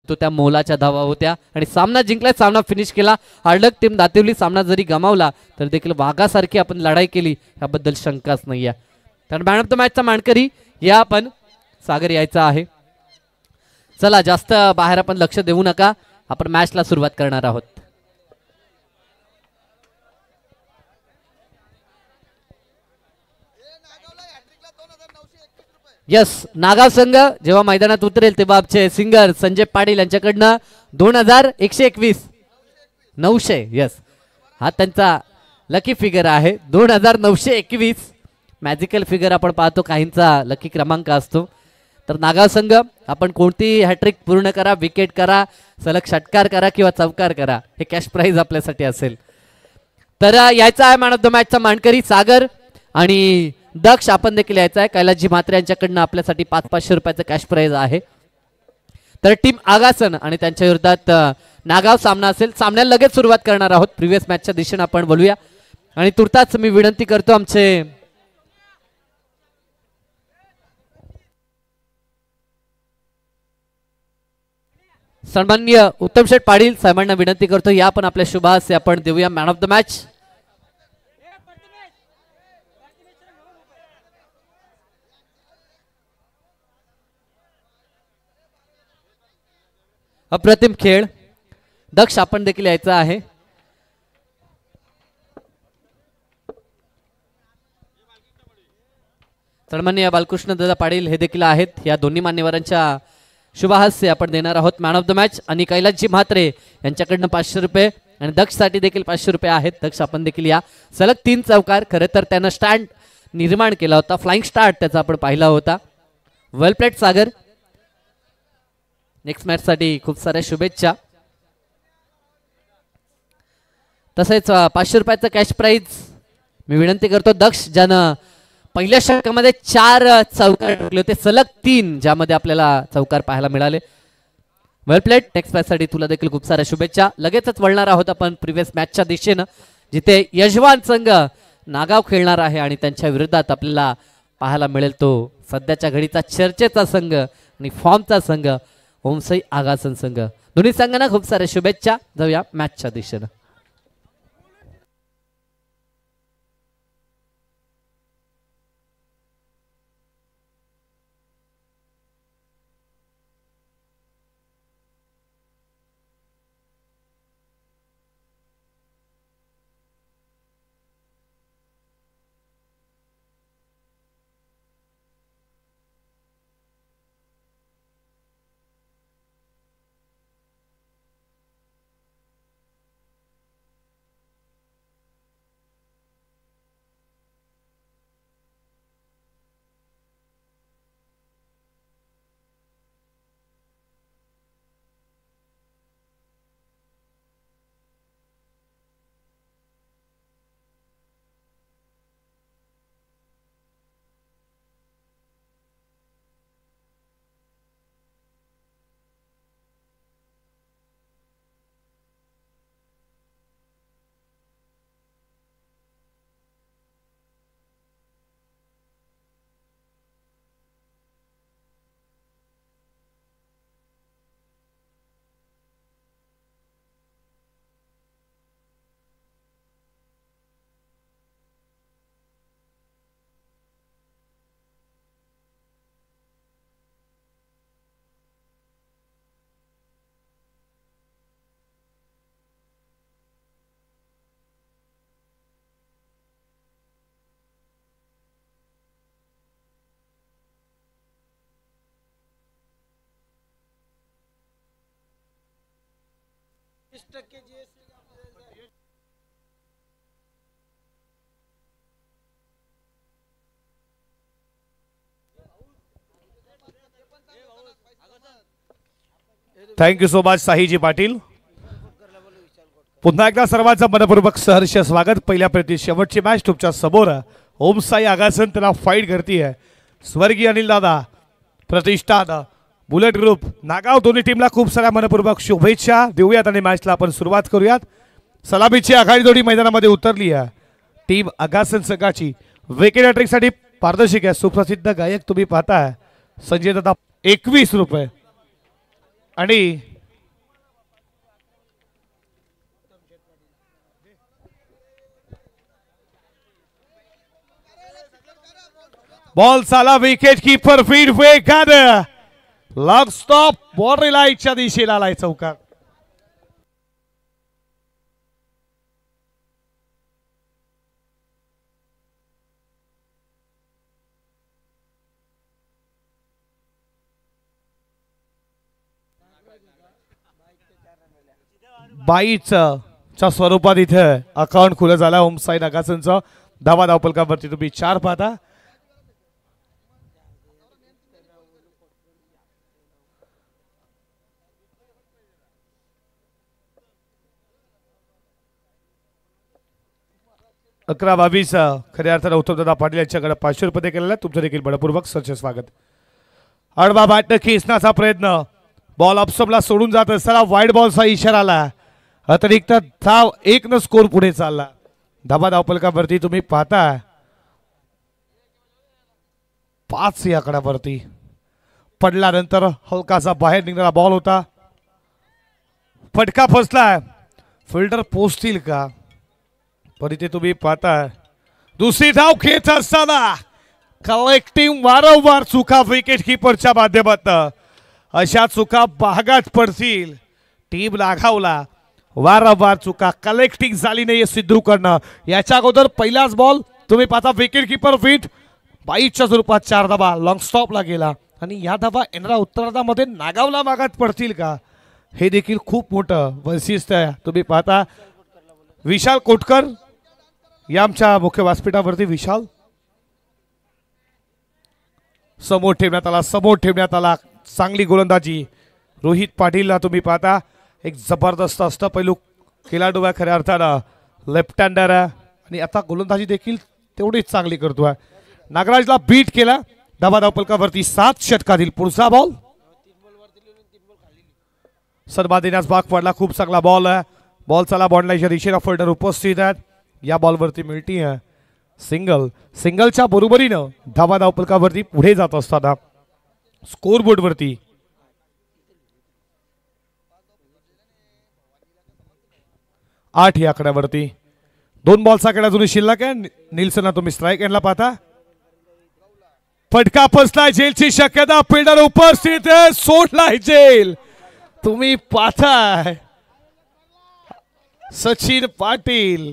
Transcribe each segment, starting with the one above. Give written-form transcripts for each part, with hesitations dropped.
तो त्या मोलाच्या धावा होत्या आणि सामना जिंकला, सामना फिनिश केला. हार्डक टीम दातिवली सामना जरी गमावला तर देखील वाघासारखी आपण लढाई केली याबद्दल शंकाच नाहीये. तर मॅन ऑफ द मॅचचा मानकरी या आपण सागर यायचा आहे. चला जास्त बाहेर आपण लक्ष देऊ नका, आपण मॅचला सुरुवात करणार आहोत. यस, नागाव संघ जेव्हा मैदानात उतरेल तेव्हा आमचे सिंगर संजय पाटील यांच्याकडनं 2121 900. यस, हा त्यांचा लकी फिगर आहे. 2921 मॅजिकल फिगर आपण पाहतो, काहींचा लकी क्रमांक असतो. तर नागाव संघ आपण कोणती हॅट्रिक पूर्ण करा, विकेट करा, सलग षटकार करा किंवा चौकार करा, हे कॅश प्राइज आपल्यासाठी असेल. तर यायचा आहे मॅन ऑफ द मॅचचा मानकरी सागर आणि दक्ष आपण देखील यायचा आहे. कैलासजी म्हात्रे यांच्याकडनं आपल्यासाठी 500 रुपयाचं कॅश प्राइज आहे. तर टीम आगासन आणि त्यांच्या विरोधात नागाव सामना असेल. सामन्याला लगेच सुरुवात करणार आहोत. प्रिव्हियस मॅचच्या दिशेने आपण बोलूया आणि तुर्तास मी विनंती करतो आमचे सन्माननीय उत्तम शेठ पाटील साहेबांना विनंती करतो, या पण आपल्या शुभास आपण देऊया मॅन ऑफ द मॅच. अप्रतिम खेळ. दक्ष आपण देखील यायचं आहे. सन्माननीय बालकृष्ण दादा पाटील हे देखील आहेत. या दोन्ही मान्यवरांच्या शुभहास्य आपण देणार आहोत मॅन ऑफ द मॅच. आणि कैलासजी म्हात्रे यांच्याकडनं 500 रुपये आणि दक्ष साठी देखील 500 रुपये आहेत. दक्ष आपण देखील या. सलग 3 चौकार. खरं तर त्यानं स्टँड निर्माण केला होता, फ्लाइंग स्टार्ट त्याचा आपण पाहिला होता. वेल प्लेट सागर. नेक्स्ट मॅच साठी खूप साऱ्या शुभेच्छा. तसेच 500 रुपयाचं कॅश प्राइज मी विनंती करतो दक्ष, ज्यानं पहिल्या षटकामध्ये 4 चौकार ठोकले होते, सलग 3 ज्यामध्ये आपल्याला चौकार पाहायला मिळाले. वेल प्लेट. नेक्स्ट मॅच साठी तुला देखील खूप साऱ्या शुभेच्छा. लगेचच वळणार आहोत आपण प्रिव्हियस मॅचच्या दिशेनं, जिथे यजमान संघ नागाव खेळणार आहे आणि त्यांच्या विरोधात आपल्याला पाहायला मिळेल तो सध्याच्या घडीचा चर्चेचा संघ आणि फॉर्मचा संघ ओमसाई आगासन संघ. दोन्ही संघांना खूप साऱ्या शुभेच्छा. जाऊया मॅचच्या दिशेनं. थँक्यू सो मच साहीजी पाटील. पुन्हा एकदा सर्वांचं मनपूर्वक सहर्ष स्वागत. पहिल्या प्रति शेवटची मॅच तुमच्या समोर ओमसाई आगासन त्याला फाईट करती आहे. स्वर्गीय अनिल दादा, प्रतिष्ठान, बुलेट ग्रुप, नागाव दोन्ही टीमला खूप साऱ्या मनपूर्वक शुभेच्छा देऊयात आणि मॅचला आपण सुरुवात करूयात. सलामीची आघाडी जोडी मैदानामध्ये उतरली आहे. टीम आगासन संघाची विकेट हॅट्रिकसाठी पारदर्शक आहे. सुप्रसिद्ध गायक तुम्ही पाहताय संजय दादा 21 रुपये आणि बॉल चाला विकेट कीपर फीड वेगान लॉंग स्टॉप बॉर्डर लाईनच्या दिशेला आलाय चौकार. बाईच्या स्वरूपात इथे अकाउंट खुलं झालं ओमसाई नागासनचं. धावा धावपलकावरती तुम्ही 4 पाहता. अकरा 22 खऱ्या अर्थानं उत्तमदादा पाटील यांच्याकडे 500 रुपये केलेला. तुमचं देखील बडपूर्वक सरचे स्वागत. आडवा बॅट खेचण्याचा प्रयत्न. बॉल अपसमला सोडून जात असताना वाईड बॉलचा इशारा आला. अतिरिक्त धाव 1 न स्कोर पुढे चालला. धावा धावपलकावरती तुम्ही पाहता 5 या आकड्यावरती पडल्यानंतर हलकासा बाहेर निघणारा बॉल होता. फटका फसलाय. फिल्डर पोचतील का पण इथे तुम्ही पाहता दुसरी धाव खेच असताना कलेक्टिंग वारंवार चुका विकेट कीपरच्या माध्यमातून. अशा चुका भागात पडतील. टीम लागावला वारंवार चुका कलेक्टिंग झाली नाही सिद्धू करणं. याच्या अगोदर पहिलाच बॉल तुम्ही पाहता विकेट कीपर फिट बाईच्या स्वरूपात 4 धावा लॉंग स्टॉपला गेला. आणि या धावा येणाऱ्या उत्तरार्धामध्ये नागावला भागात पडतील का हे देखील खूप मोठं वैशिष्ट्य आहे. तुम्ही पाहता विशाल कोटकर या आमच्या मुख्य व्यासपीठावरती विशाल समोर ठेवण्यात आला. चांगली गोलंदाजी रोहित पाटीलला तुम्ही पाहता एक जबरदस्त अष्टपैलू खेळाडू आहे खऱ्या अर्थानं. लेफ्ट हँडर आहे आणि आता गोलंदाजी देखील तेवढीच चांगली करतोय. नागराजला बीट केला. धावा धावपलकावरती 7 षटकातील पुढचा बॉल सन्मान देण्यास भाग पडला. खूप चांगला बॉल आहे. बॉल चला बॉन्डलाईनच्या दिशेला फिल्डर उपस्थित आहेत. या बॉलवरती मिळती आहे सिंगलच्या बरोबरीनं धावा धावपलकावरती पुढे जात असताना स्कोरबोर्ड वरती 8 या आकड्यावरती 2 बॉलचा खेळ अजूनही शिल्लक आहे. निल्सन तुम्ही स्ट्राईक एंडला पाहता. फटका फसलाय. जेलची शक्यता. फिल्डर उपस्थित आहे. सोडलाय जेल. तुम्ही पाहताय सचिन पाटील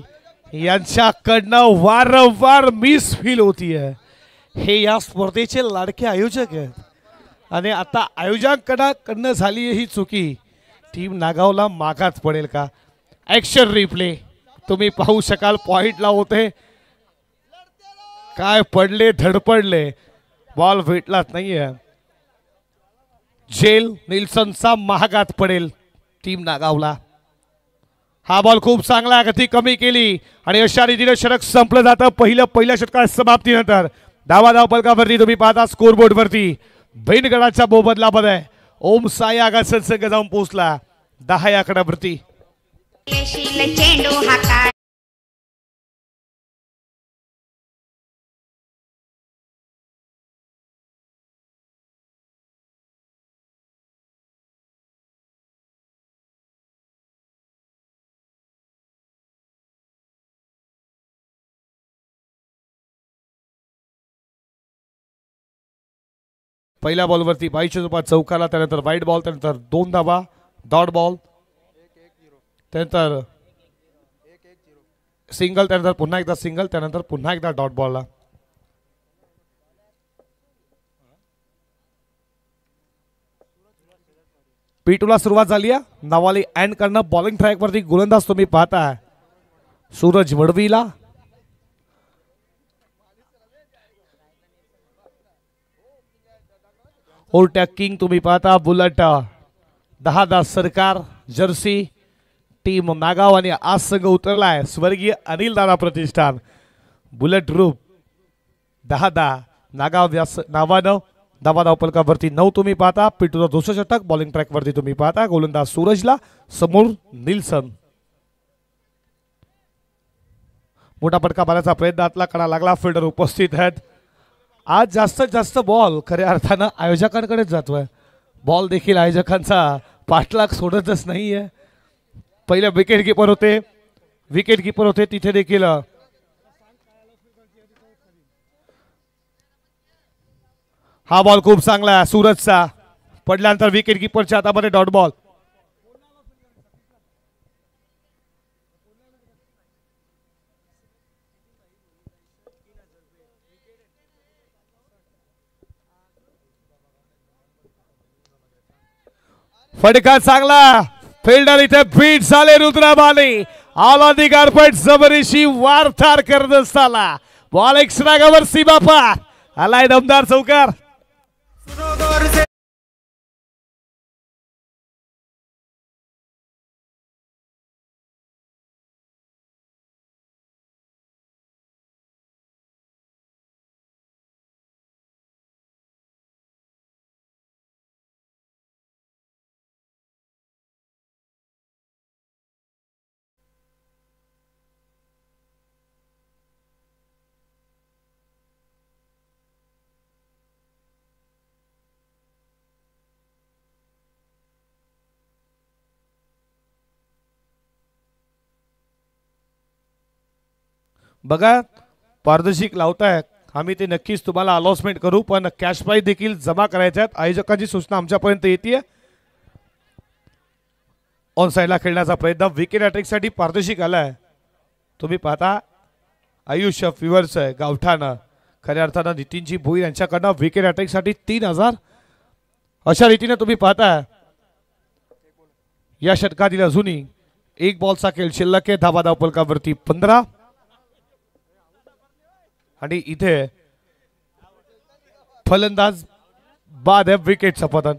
यांच्याकडनं वारंवार मिस फील होतीये. हे या स्पर्धेचे लाडके आयोजक आहेत आणि आता आयोजकांकडनं झाली ही चुकी. टीम नागावला मागात पडेल का. ऍक्शन रिप्ले तुम्ही पाहू शकाल. पॉइंटला होते काय पडले धडपडले. बॉल भेटलाच नाहीये. जेल निल्सनचा महागात पडेल टीम नागावला. हा बॉल खूप चांगला गती कमी केली आणि अशा रीतीने षटक संपलं जातं. पहिल्या षटकात समाप्तीनंतर धावा धावपलकावरती तुम्ही पाहता स्कोरबोर्ड वरती भेंडगडाच्या मोबदलामध्ये ओम साई आगासन संघ जाऊन पोहोचला 10 या आकड्यावरती. पहिल्या बॉलवरती 22 रुपयात चौकाला. त्यानंतर वाईट बॉल. त्यानंतर 2 धावा डॉट बॉल. त्यानंतर सिंगल. त्यानंतर पुन्हा एकदा सिंगल. त्यानंतर पुन्हा एकदा डॉट बॉलला. P2ला सुरुवात झाली आहे. नवाली एंड करणं. बॉलिंग ट्रॅक वरती गोलंदाज तुम्ही पाहता सूरज वडवीला. ओल्ट्या किंग तुम्ही पाहता बुलेट 10 सरकार जर्सी टीम नागाव आणि आज संघ उतरलाय स्वर्गीय अनिल दादा प्रतिष्ठान बुलेट ग्रुप 10 नागाव नावानं. धावा धावपलकावरती 9 तुम्ही पाहता. पिटूचा दुसरं षटक. बॉलिंग ट्रॅक वरती तुम्ही पाहता गोलंदाज सूरजला. समोर निल्सन. मोठा फटका मारण्याचा प्रयत्न आतला कडा लागला. फिल्डर उपस्थित आहेत. आज जास्तीत जास्त बॉल खऱ्या अर्थानं आयोजकांकडेच जातोय. बॉल देखील आयोजकांचा पाठलाग सोडतच नाहीये. पहिले विकेट कीपर होते तिथे देखील हा बॉल खूप चांगला आहे सूरजचा, पडल्यानंतर विकेट किपरच्या हातामध्ये डॉट बॉल. फटका चांगला, फिल्डर इथे बीट झाले. रुद्राबाली आला गारपट जबरीशी वारथार करत असताना बॉल एक्स्ट्रागावर सीमा पार आलाय दमदार चौकार. बघा पारदर्शक लावतायत, आम्ही ते नक्कीच तुम्हाला अनाउन्समेंट करू, पण कॅश प्राइज देखील जमा करायचे आहेत. आयोजकांची सूचना आमच्यापर्यंत येते. ऑन साइडला खेळण्याचा प्रयत्न, विकेट अटॅकसाठी पारदर्शक आलाय. तुम्ही पाहता आयुष्य फिवर्स आहे गावठाणं, खऱ्या अर्थानं नितीनजी भोईर यांच्याकडनं विकेट अटॅकसाठी 3000 अशा रीतीने तुम्ही पाहता. या षटकातील अजूनही एक बॉलचा खेळ शिल्लक आहे. धाबा धावपलकावरती 15 आणि इथे फलंदाज बाद आहे विकेटचं पतन.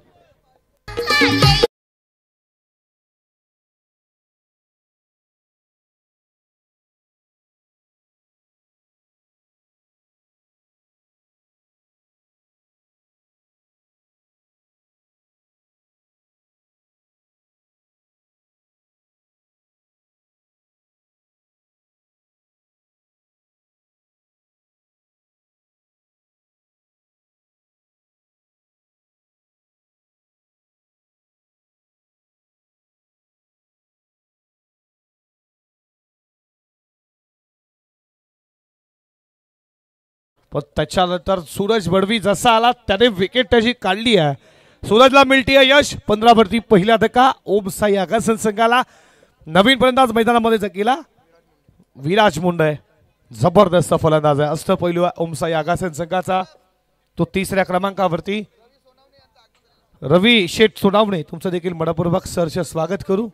पण त्याच्यानंतर सूरज बडवी जसा आला त्याने विकेट त्याची काढली आहे. सूरजला मिळते यश. 15 वरती पहिला धक्का ओमसाई आगासन संघाला. नवीन फलंदाज मैदानामध्ये जकीला विराज मुंडे, जबरदस्त फलंदाज आहे. अष्टपैलू ओमसाई आगासन संघाचा. तो 3ऱ्या क्रमांकावरती. रवी शेठ सोनावणे तुमचं देखील मनपूर्वक सहर्ष स्वागत करू.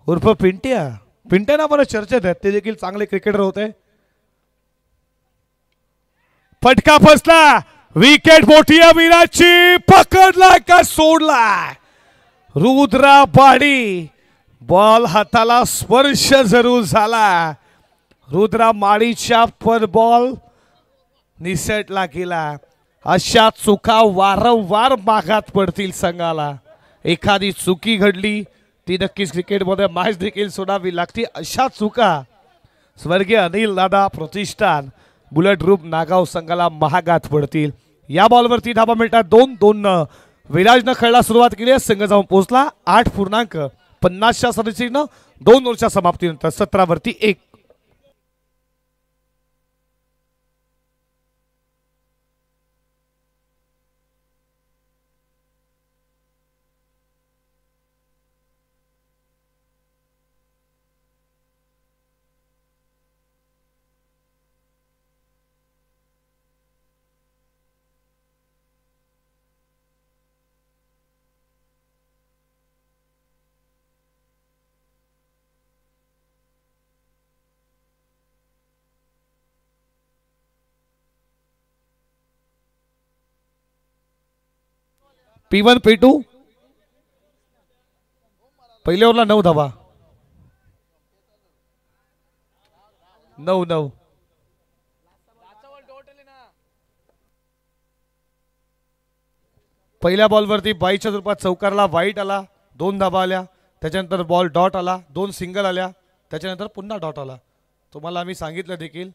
उर्फ पिंट्या, पिंट्या नावाने चर्चेत आहेत, ते देखील चांगले क्रिकेटर होते. फटका फसला, विकेट मोठी आहे विराटची. पकडला का सोडला रुद्रा बाडी. बॉल हाताला स्पर्श जरूर झाला. रुद्रा माळीच्या पर बॉल निसटला गेला. अशा चुका वारंवार मागात पडतील संघाला. एखादी चुकी घडली ती नक्कीच क्रिकेटमध्ये मॅच देखील सोडावी लागते. अशा चुका स्वर्गीय अनिल दादा प्रतिष्ठान बुलेट ग्रुप नागाव संघाला महागात पडतील. या बॉलवरती धाबा मिळतात 2-2. विराजनं खेळला सुरुवात केली. संघ जाऊन पोहोचला 8.50च्या सदस्यनं 2 ओव्हरच्या समाप्तीनंतर 17 वरती 1. P1 P2 पहिल्या ओव्हरला 9 धावा. 9. पहिल्या बॉलवरती 22च्या रूपात चौकारला वाईट आला, 2 धावा आल्या. त्याच्यानंतर बॉल डॉट आला, 2 सिंगल आल्या. त्याच्यानंतर पुन्हा डॉट आला. तुम्हाला आम्ही सांगितलं देखील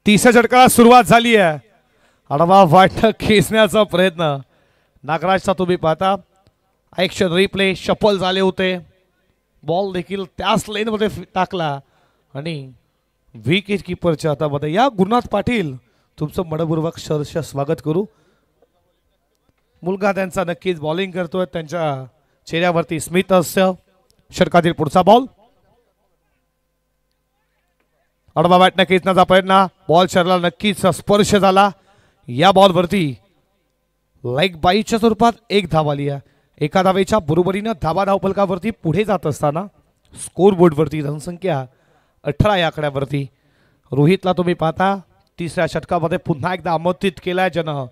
तिसऱ्या षटकाला सुरुवात झाली आहे. आडवा वाट खेचण्याचा प्रयत्न नागराजचा तुम्ही पाहता. ॲक्शन रिप्ले शफल झाले होते. बॉल देखील त्याच लेनमध्ये टाकला आणि विकेट किपरच्या हातामध्ये या गुरुनाथ पाटील तुमचं मनपूर्वक सहर्ष स्वागत करू. मुलगा त्यांचा नक्कीच बॉलिंग करतोय, त्यांच्या चेहऱ्यावरती स्मित हास्य. षटकातील पुढचा बॉल अडवा बॅटने खेचण्याचा प्रयत्न, बॉल शरीराला नक्कीच स्पर्श झाला. या बॉलवरती लाईक बाईच्या स्वरूपात एक धाव आली आहे. एका धावेच्या बरोबरीनं धावफलकावरती पुढे जात असताना स्कोर बोर्डवरती रनसंख्या 18 या आकड्यावरती. रोहितला तुम्ही पाहता तिसऱ्या षटकामध्ये पुन्हा एकदा आमंत्रित केलाय, ज्यानं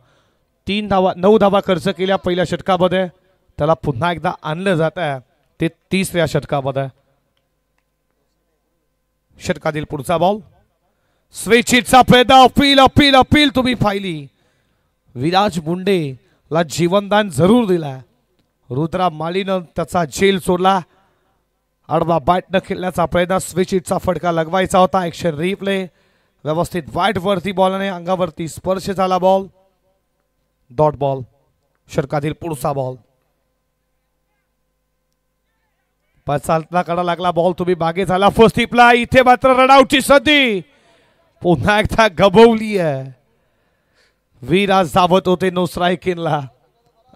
9 धावा खर्च केल्या पहिल्या षटकामध्ये. त्याला पुन्हा एकदा आणलं जात आहे ते तिसऱ्या षटकामध्ये. षटकातील पुढचा बॉल स्वेच्छितचा प्रयत्न, अपील अपील अपील तुम्ही पाहिली. विराज मुंडेला जीवनदान जरूर दिला. रुद्रा माळीनं त्याचा झेल सोडला. आडवा बॅटनं खेळण्याचा प्रयत्न, स्वेच्छितचा फटका लगवायचा होता. ॲक्शन रिप्ले व्यवस्थित बॅटवरती बॉलने अंगावरती स्पर्श झाला. Ball dot ball. षटकातील पुढचा बॉल चालता कडा लागला बॉल, तुम्ही मागे झाला फर्स्ट टिपला. इथे मात्र रनआउटची संधी पुन्हा एकदा गबवली आहे. विराज धावत होते नो स्ट्राईकिंगला,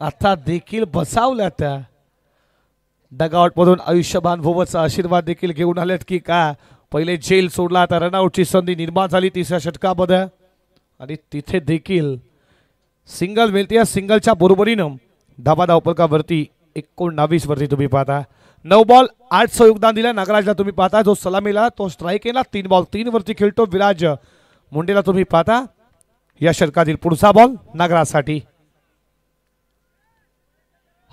आता देखील बसावल्या त्या. डगआउट मधून आयुष्यमान भोवतचा आशीर्वाद देखील घेऊन आलेत की का. पहिले जेल सोडला, आता रनआउटची संधी निर्माण झाली तिसऱ्या षटकामध्ये आणि तिथे देखील सिंगल मिळते. सिंगलच्या बरोबरीनं धावफलकावरती 19 वरती तुम्ही पाहता. 9 बॉल 8 योगदान दिलं. नागराजला तुम्ही पाहता जो सलामीला तो स्ट्राईक केला. 3 बॉल 3 वरती खेळतो. विराज मुंडेला तुम्ही पाहता. या षटकातील पुढचा बॉल नागराजसाठी.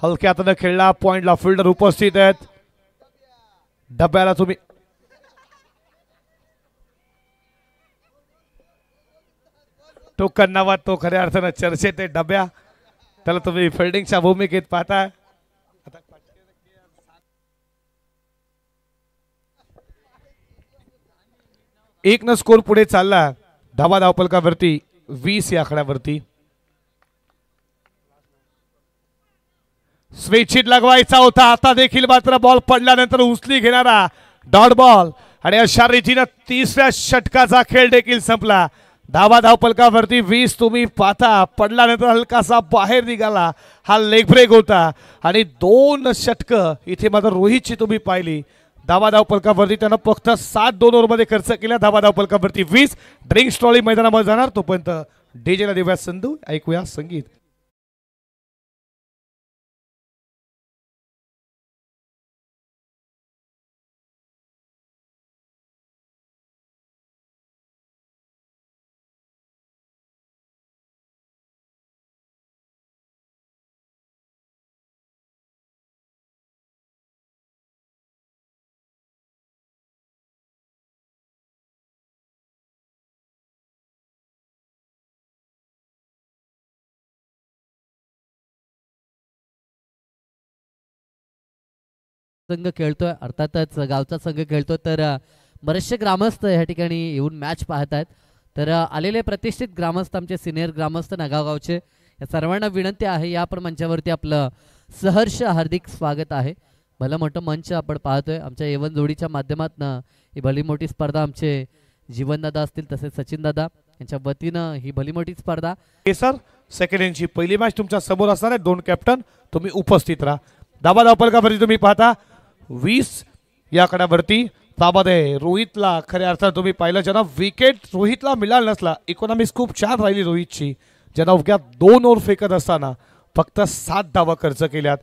हलक्या हाताने खेळला, पॉइंटला फिल्डर उपस्थित आहेत. डब्याला तुम्ही टोकन नावात तो खऱ्या अर्थानं चर्चेत आहे. डब्या त्याला तुम्ही फिल्डिंगच्या भूमिकेत पाहता. एक न स्कोर पुढे चालला. धावफलकावरती 20 या आकड्यावरती. स्वेच्छित लगवायचा होता, आता देखील मात्र बॉल पडल्यानंतर उचली घेणारा डॉट बॉल. आणि अशा रीतीनं तिसऱ्या षटकाचा खेळ देखील संपला. धावफलकावरती 20 तुम्ही पाहता. पडल्यानंतर हलकासा बाहेर निघाला, हा लेग ब्रेक होता. आणि 2 षटकं इथे मात्र रोहितची तुम्ही पाहिली. धावफलकावरती त्यानं फक्त 7-2 ओव्हरमध्ये खर्च केला. धावफलकावरती 20. ड्रिंक्स ट्रॉली मैदानामध्ये जाणार, तोपर्यंत डीजेला देऊया संधू, ऐकूया संगीत. संघ खेळतोय, अर्थातच गावचा संघ खेळतोय. तर बरेचसे ग्रामस्थ या ठिकाणी येऊन मॅच पाहत आहेत. तर आलेले प्रतिष्ठित ग्रामस्थ, आमचे सिनियर ग्रामस्थ नागाव गावचे, या सर्वांना विनंती आहे या आपण मंचावरती आपलं सहर्ष हार्दिक स्वागत आहे. भलं मोठं मंच आपण पाहतोय. आमच्या एवन जोडीच्या माध्यमातून ही भली मोठी स्पर्धा आमचे जीवनदादा असतील, तसेच सचिनदादा यांच्या वतीनं ही भली मोठी स्पर्धा. सर सेकंड इनिंगची पहिली मॅच तुमच्या समोर असणार आहे. 2 कॅप्टन तुम्ही उपस्थित राहा. धावफलकावरती तुम्ही पाहता 20 या आकड्यावरती. त्यामध्ये रोहितला खऱ्या अर्थात तुम्ही पाहिलं, ज्यांना विकेट रोहितला मिळाला नसला. इकॉनॉमिक्स खूप छान राहिली रोहितची, ज्यांना अवघ्या 2 ओव्हर फेकत असताना फक्त 7 धावा खर्च केल्यात.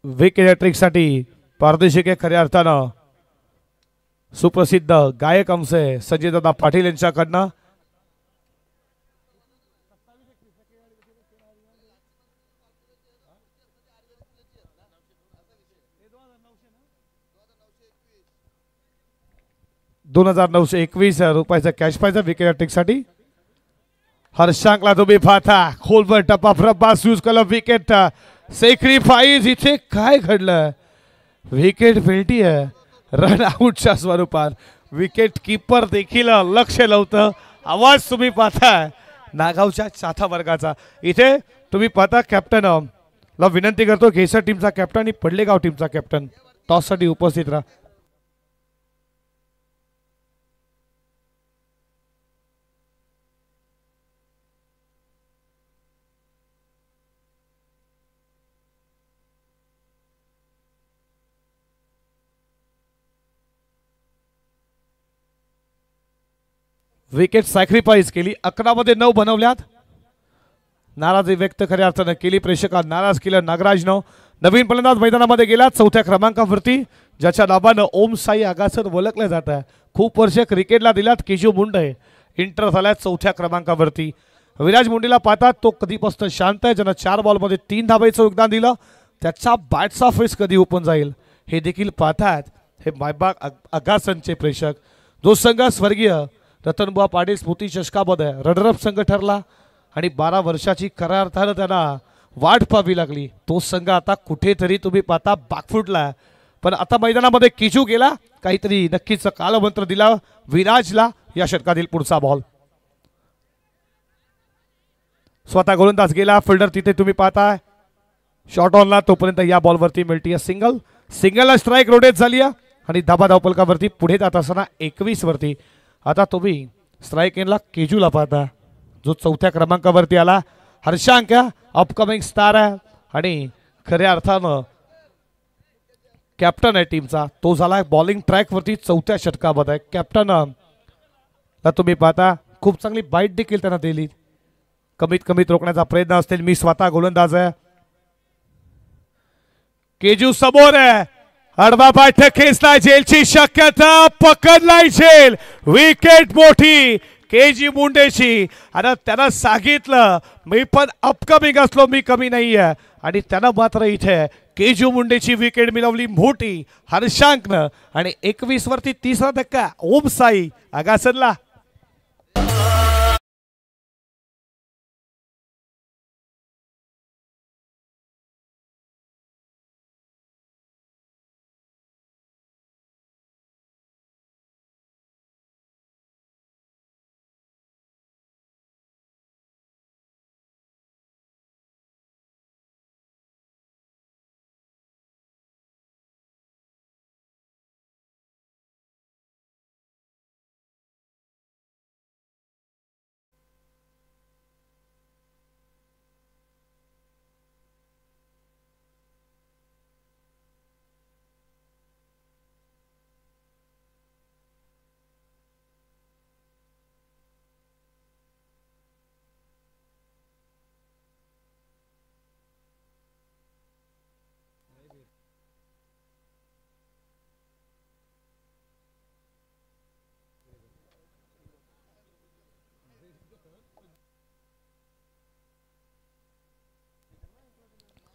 विकेट हॅट्रिकसाठी पारदर्शक खऱ्या अर्थानं सुप्रसिद्ध गायक आमचे संजयदादा पाटील यांच्याकडनं. ₹2,921 कॅश प्राइज विकेट हॅट्रिकसाठी. हर्षांकला तुम्ही पाहता खोलवर टप्पा प्रभास यूज केला. Wicket sacrifice. इथे काय घडलं? विकेट मिळती आहे रन आउटच्या स्वरूपात. विकेट कीपर देखील लक्ष लावतं. आवाज तुम्ही पाहता नागावच्या चौथा वर्गाचा. इथे तुम्ही पाहता कॅप्टन ला विनंती करतो घेसर टीमचा कॅप्टन आणि पडलेगाव टीमचा कॅप्टन टॉस साठी उपस्थित राहा. विकेट सॅक्रिफाईस केली, 11 मध्ये 9 बनवल्यात. नाराजी व्यक्त खऱ्या अर्थानं केली, प्रेक्षकांना नाराज केलं नागराजनं. नवीन फलंदाज मैदानामध्ये गेला 4थ्या क्रमांकावरती, ज्याच्या नावानं ओम साई आगासर ओळखलं जात आहे. खूप वर्ष क्रिकेटला दिल्यात. केजू मुंडे इंटर झाल्या 4थ्या क्रमांकावरती. विराज मुंडेला पाहतात तो कधीपासून शांत आहे, ज्यानं 4 बॉलमध्ये 3 धाबांचं योगदान दिलं. त्याचा बॅटचा फेस कधी ओपन जाईल हे देखील पाहतात हे मायबाग आगासनचे प्रेक्षक. जो संघ स्वर्गीय रतनबुवा पाटील स्मृती चषकामध्ये रनरअप संघ ठरला आणि 12 वर्षाची खऱ्या अर्थानं त्यांना वाट पाहावी लागली, तो संघ आता कुठेतरी तुम्ही पाहता बागफुटला. पण आता मैदानामध्ये किजू गेला, काहीतरी नक्कीच कालमंत्र दिला विराजला. या षटकातील पुढचा बॉल स्वतः गोलंदाज गेला, फिल्डर तिथे तुम्ही पाहताय शॉर्ट ऑनला. तोपर्यंत या बॉलवरती मिळते सिंगल. सिंगलला स्ट्राईक रोटेट झाली आणि धाबा धावपलकावरती पुढे जात असताना 21 वरती. आता तुम्ही स्ट्राईक एनला केजूला पाहता, जो 4थ्या क्रमांकावरती आला. हर्षांक अपकमिंग स्टार आहे आणि खऱ्या अर्थानं कॅप्टन आहे टीमचा. तो झाला बॉलिंग ट्रॅकवरती 4थ्या षटकामध्ये. कॅप्टन तुम्ही पाहता खूप चांगली बाईट देखील त्यांना दिली. कमीत कमीत रोखण्याचा प्रयत्न असतील. मी स्वतः गोलंदाज आहे. केजू समोर आहे, आडवा पाठ खेचला, झेलची शक्यता, पकडलाय झेल. विकेट मोठी केजी मुंडेची. आणि त्यानं सांगितलं मी पण अपकमिंग असलो, मी कमी नाही आहे. आणि त्यानं मात्र इथे केजू मुंडेची विकेट मिळवली मोठी हर्षांकनं. आणि 21 वरती 3रा धक्का ओम साई आगासनला.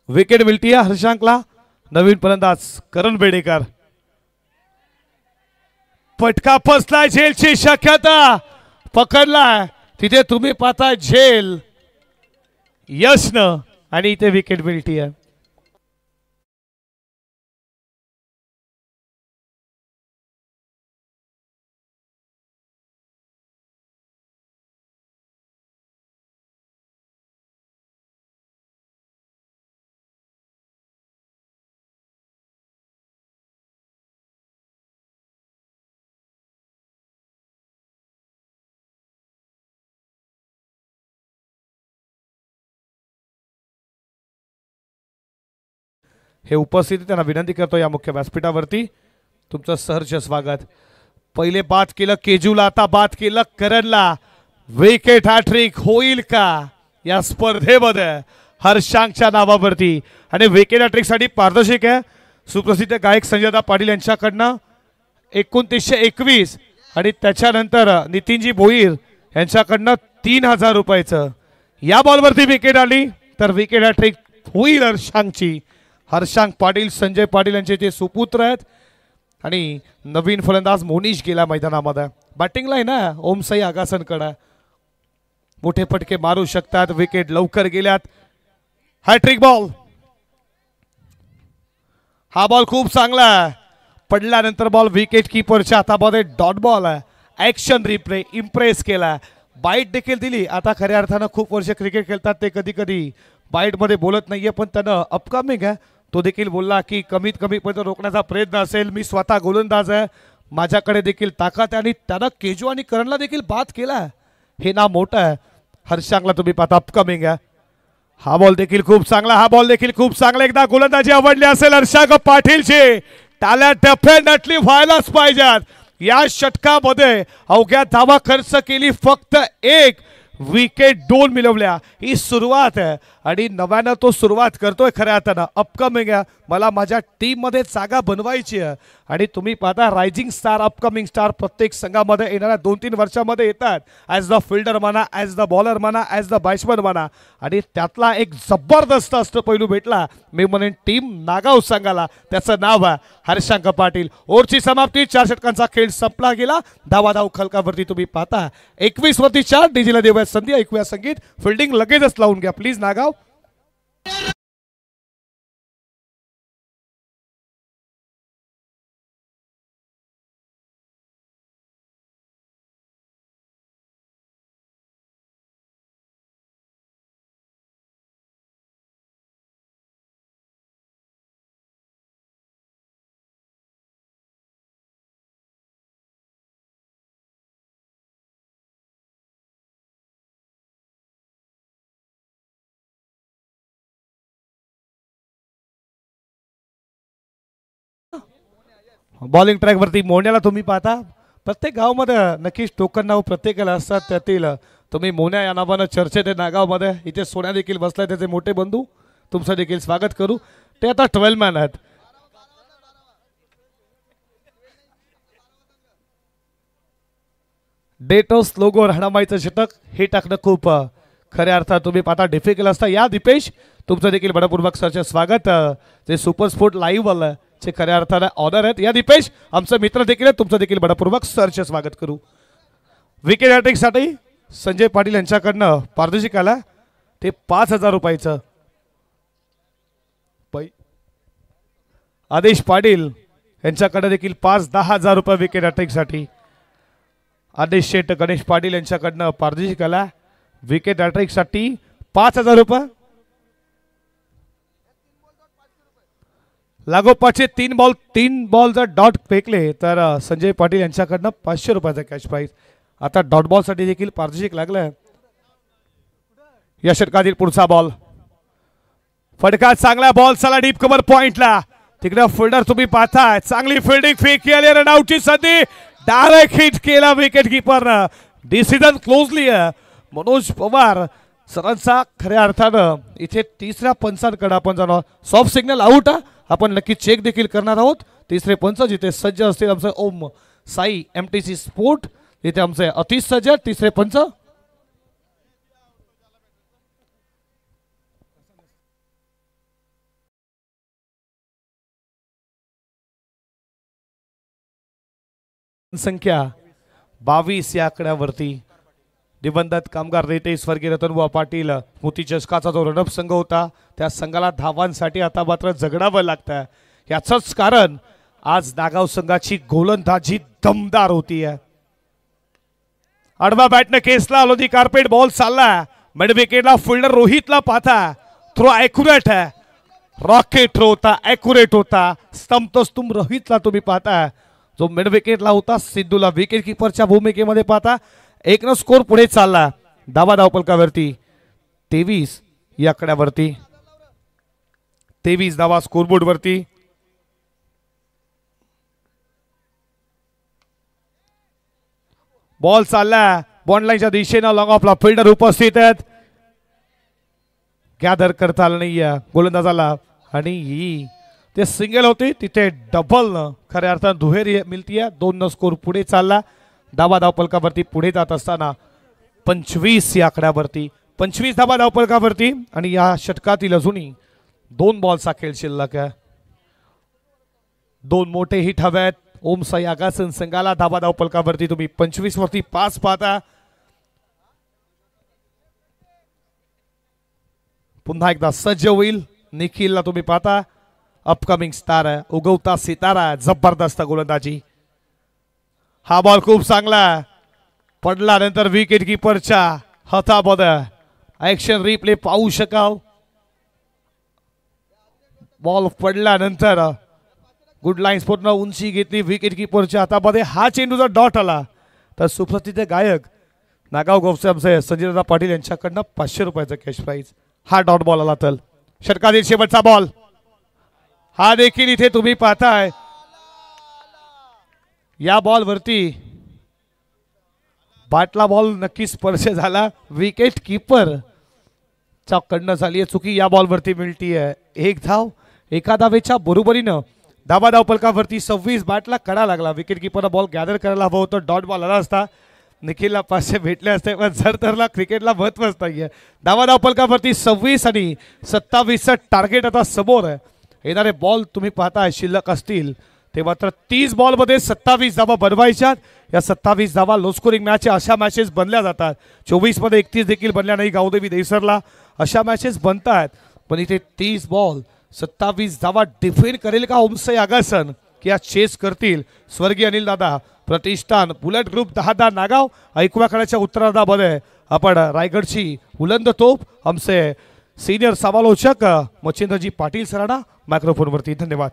विकेट मिळतीये हर्षांकला. नवीन फलंदाज करण बेडेकर. पटका फसलाय, झेलची शक्यता, पकडलाय तिथे तुम्ही पाहताय झेल यशनं. आणि इथे विकेट मिळतीये. हे उपस्थित त्यांना विनंती करतो या मुख्य व्यासपीठावरती. तुमचं सहर्ष स्वागत. पहिले बाद केलं केजूला, आता बाद केलं करणला. विकेट हॅट्रिक होईल का या स्पर्धेमध्ये हर्षांकच्या नावावरती. आणि विकेट हॅट्रिक साठी पारदर्शक आहे सुप्रसिद्ध गायक संजयदा पाटील यांच्याकडनं 2921 आणि त्याच्यानंतर नितीनजी भोईर यांच्याकडनं 3000 रुपयाचं. या बॉलवरती विकेट आली तर विकेट हॅट्रिक होईल हर्षांकची. हर्षांक पाटील संजय पाटील यांचे ते सुपुत्र आहेत. आणि नवीन फलंदाज मोनिश गेला मैदानामध्ये. बॅटिंगला आहे ना ओम साई आगासनकडे, मोठे फटके मारू शकतात. विकेट लवकर गेल्यात. Hat trick ball. हा बॉल खूप चांगला आहे. पडल्यानंतर बॉल विकेट कीपरच्या हातामध्ये डॉट बॉल आहे. ऍक्शन रिप्ले इम्प्रेस केला, बाईट देखील दिली. आता खऱ्या अर्थानं खूप वर्ष क्रिकेट खेळतात ते कधी कधी बाईटमध्ये बोलत नाहीये, पण त्यानं अपकमिंग आहे तो देखील बोलला की कमीत कमी पण रोखण्याचा प्रयत्न असेल. मी स्वतः गोलंदाज आहे, माझ्याकडे देखील ताकद आहे आणि त्यानं केजू आणि करणला देखील बाद केला. हे नाव मोठं आहे. हर्षांगला तुम्ही पाहता अपकमिंग आहे. हा बॉल देखील खूप चांगला, हा बॉल देखील खूप चांगला. एकदा गोलंदाजी आवडली असेल हर्षांग पाटीलची, टाळ्या डेफिनेटली व्हायलाच पाहिजेत. या षटकामध्ये अवघ्या धावा खर्च केली, फक्त एक विकेट 2 मिळवल्या. ही सुरुवात आहे आणि नव्यानं तो सुरुवात करतोय खऱ्या अर्थानं. अपकमिंग आहे, मला माझ्या टीममध्ये जागा बनवायची आहे. आणि तुम्ही पाहता रायझिंग स्टार, अपकमिंग स्टार प्रत्येक संघामध्ये येणाऱ्या 2-3 वर्षामध्ये येतात. ॲज द फिल्डर म्हणा, ॲज द बॉलर म्हणा, ॲज द बॅट्समन म्हणा. आणि त्यातला एक जबरदस्त अष्टपैलू भेटला मी म्हणेन टीम नागाव संघाला. त्याचं नाव आहे हर्षांक पाटील. ओव्हरची समाप्ती, 4 षटकांचा खेळ संपला गेला. धावाधाव खलकावरती तुम्ही पाहता 21 वरती 4. डीजीला देऊया संधी, ऐकूया संगीत. फिल्डिंग लगेचच लावून घ्या प्लीज नागाव. बॉलिंग ट्रॅक वरती मोन्याला तुम्ही पाहता. प्रत्येक गावामध्ये नक्कीच टोकन नाव प्रत्येकाला असतात. त्यातील तुम्ही मोन्या या नावानं चर्चेत आहे नागावमध्ये. इथे सोन्या देखील बसलाय, त्याचे मोठे बंधू. तुमचं देखील स्वागत करू. ते आता 12 मॅन आहेत. डेटोस लोगो राहणामाईचं षटक हे टाकणं खूप खऱ्या अर्थात तुम्ही पाहता डिफिकल्ट असतं. या दीपेश तुमचं देखील बडपूर्वक सरचे स्वागत. जे सुपर स्पोर्ट लाईव्ह चे खऱ्या अर्थाने ऑनर आहेत. या दीपेश आमचे मित्र देखील आहेत, तुमचं देखील बडपूर्वक सरचे स्वागत करू. विकेट हॅट्रिकसाठी संजय पाटील यांच्याकडनं पारितोषिक आला, ते 5,000 रुपयाचं. आदेश पाटील यांच्याकडे देखील 5-10,000 रुपये विकेट हॅट्रिकसाठी. आदेश शेठ गणेश पाटील यांच्याकडनं पारितोषिक आला विकेट हॅट्रिकसाठी 5,000 रुपये. लागोपाठचे 3 बॉल जर डॉट फेकले तर संजय पाटील यांच्याकडनं 500 रुपयाचा कॅश प्राइज. आता डॉट बॉल साठी देखील पारितोषिक लागलंय. या षटकातील पुढचा बॉल, फटका चांगला बॉल, चला डीप कव्हर पॉइंटला. तिकडे फिल्डर तुम्ही पाहताय, चांगली फिल्डिंग, फेक केली, रन आउटची संधी, डायरेक्ट हिट केला विकेट कीपरनं. डिसिजन क्लोजली आहे. मनोज पवार सरांचा खऱ्या अर्थानं इथे तिसऱ्या पंचांकडे आपण जाणार. सॉफ्ट सिग्नल आउट आपण नक्की चेक देखील करणार आहोत. तिसरे पंच जिथे सज्ज असतील आमचे ओम साई MTC स्पोर्ट, जिथे आमचे अतिश सज्ज तिसरे पंच. संख्या 22 या आकड्यावरती दिवंगत कामगार नेते स्वर्गीय रतनबुवा पाटील मोती चषकाचा जो रनअप संघ होता त्या संघाला धावांसाठी आता मात्र जगडावं लागतं. याचंच कारण आज नागाव संघाची गोलंदाजी दमदार होती आहे. आडवा बॅटने केसला लोधी कार्पेट बॉल चालला मिड विकेटला. फिल्डर रोहितला पाहता, थ्रो ॲक्युरेट आहे, रॉकेट थ्रो होता, ॲक्युरेट होता. स्तंभ तो स्तंभ रोहितला तुम्ही पाहता जो मिड विकेटला होता. सिद्धूला विकेट किपरच्या भूमिकेमध्ये पाहता. 1 स्कोर पुढे चालला. धावा धावपलकावरती 23 या आकड्यावरती 23 धावा स्कोरबोर्ड वरती. बॉल चालला बॉन्ड लाईनच्या दिशेनं. लॉंग ऑफला फिल्डर उपस्थित आहेत. गॅदर करता आलं नाही गोलंदाजाला आणि ही ते सिंगल होती तिथे डबल खऱ्या अर्थानं दुहेरी मिळतीये. 2 स्कोर पुढे चालला. धावा धावपलकावरती पुढे जात असताना 25 या आकड्यावरती 25 धावा धावपलकावरती. आणि या षटकातील अजूनही 2 बॉलचा खेळ शिल्लक आहे. 2 मोठे हिट हवेत ओम साई आगासन संघाला. धावा धावपलकावरती तुम्ही 25 वरती 5 पाहता. पुन्हा एकदा सज्ज होईल निखिलला तुम्ही पाहता. अपकमिंग स्टार आहे, उगवता सितारा, जबरदस्त गोलंदाजी. हा बॉल खूप चांगला पडला नंतर विकेट कीपरच्या हातामध्ये ऍक्शन रिप्ले पाहू शकाल. बॉल पडल्यानंतर गुड लाईन्स पूर्ण उंची घेतली विकेट किपरच्या हातामध्ये. हा चेंडूचा डॉट आला तर सुप्रसिद्ध गायक नागाव गोपचे आमचे संजयदादा पाटील यांच्याकडनं 500 रुपयाचा कॅश प्राईज. हा डॉट बॉल आला तर षटकातील शेवटचा बॉल हा देखील इथे तुम्ही पाहताय. या बॉल वरती बाटला बॉल नक्की स्पर्श झाला. विकेट किपर च्या कडनं झाली चुकी. या बॉल वरती मिळतीये 1 धाव. एका धावेच्या बरोबरीनं धाबा धाव फलकावरती 26. बॅटला कडा लागला. विकेट किपरला बॉल गॅदर करायला हवं होतं. डॉट बॉल आला असता निखिलला 500 भेटले असते पण झरतरला क्रिकेटला महत्वच नाहीये. धाबा धाव फलकावरती 26 आणि 27चं टार्गेट आता समोर आहे. येणारे बॉल तुम्ही पाहताय शिल्लक असतील ते मात्र 30 बॉलमध्ये 27 धावा बनवायच्यात. या 27 धावा लो स्कोरिंग मॅच अशा मॅचेस बनल्या जातात. 24 मध्ये 31 देखील बनल्या नाही गावदेवी देसरला. अशा मॅचेस बनतात पण इथे 30 बॉल 27 धावा डिफेंड करेल का ओमसाई आगासन की चेस करतील स्वर्गीय अनिल दादा प्रतिष्ठान बुलेट ग्रुप 10 नागाव. ऐकूया खेळाच्या उत्तरार्धामध्ये आपण रायगडची बुलंद तोप आमचे सिनियर समालोचक मच्छिंद्रजी पाटील सरांना मायक्रोफोनवरती. धन्यवाद.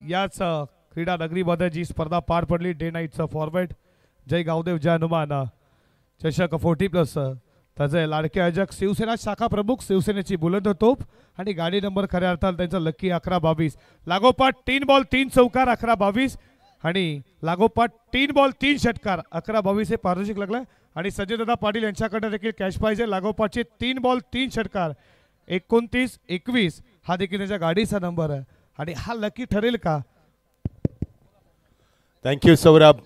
याच क्रीडा नगरीमध्ये जी स्पर्धा पार पडली डे नाईटचं फॉर्मॅट जय गावदेव जय हनुमान चषक 40+ त्याचे लाडके आयोजक शिवसेना शाखा प्रमुख शिवसेनेची बुलंद तोप आणि गाडी नंबर खऱ्या अर्थात त्यांचा लकी 11-22 लागोपाठ 3 बॉल 3 चौकार 11-22 आणि लागोपाठ 3 बॉल 3 षटकार 11-22 हे पारदर्शक लागलं. आणि संजयदादा पाटील यांच्याकडे देखील कॅश पाहिजे. लागोपाठचे 3 बॉल 3 षटकार 29-21 हा देखील त्यांच्या गाडीचा नंबर आहे. आणि हा लकी ठरेल का? थँक्यू सौरभ.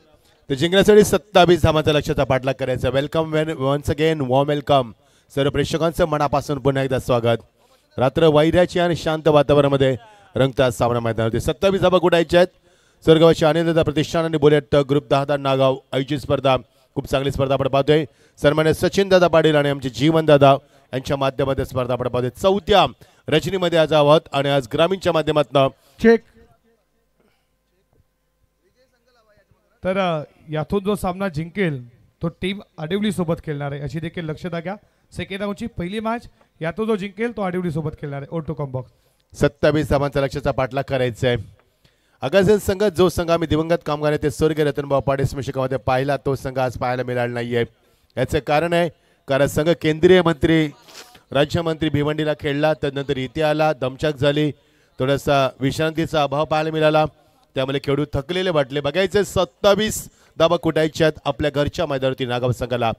ते जिंकण्यासाठी 27 धावांचा लक्ष्याचा पाठलाग करायचा. Welcome once again warm welcome. सर्व प्रेक्षकांचं मनापासून पुन्हा एकदा स्वागत. रात्र वैर्याची आणि शांत वातावरणामध्ये रंगतात सामना मैदानावरती. 27 धावा गुडायच्या आहेत. स्वर्गवासी आनंददा प्रतिष्ठान आणि बुलेट ग्रुप 10 नागाव आयोजित स्पर्धा खूप चांगली स्पर्धा आपण पाहतोय. सन्मान्य सचिन दादा पाटील आणि आमचे जीवन दादा यांच्या माध्यमातून स्पर्धा आपण पाहतोय. 4थ्या रचनेमध्ये आज आहोत आणि आज ग्रामीणच्या माध्यमातून चेक. तर यातून जो सामना जिंकेल तो टीम आडिवली सोबत खेळणार आहे अशी देखील लक्षात घ्या. सेकंड राऊंडची पहिली मॅच यातून जो जिंकेल तो आडिवली सोबत खेळणार आहे. ओटो कॉम्बॉक्स 27 धावांचा लक्ष्याचा पाठलाग करायचा आहे. अगाजन संघ जो संघ आम्ही दिवंगत कामगार आहे ते स्वर्गीय रतनभाऊ पाटील स्मशामध्ये पाहिला तो संघ आज पाहायला मिळाला नाहीये. याचं कारण आहे कारण संघ केंद्रीय मंत्री राज्यमंत्री भिवंडीला खेळला त्यानंतर इथे आला दमछाक झाली थोडासा विश्रांतीचा अभाव पाहायला मिळाला त्यामुळे खेळू थकलेले वाटले. बघायचे 27 धावा कुटायच्यात आपल्या घरच्या मैदानावरती नागाव संघाला.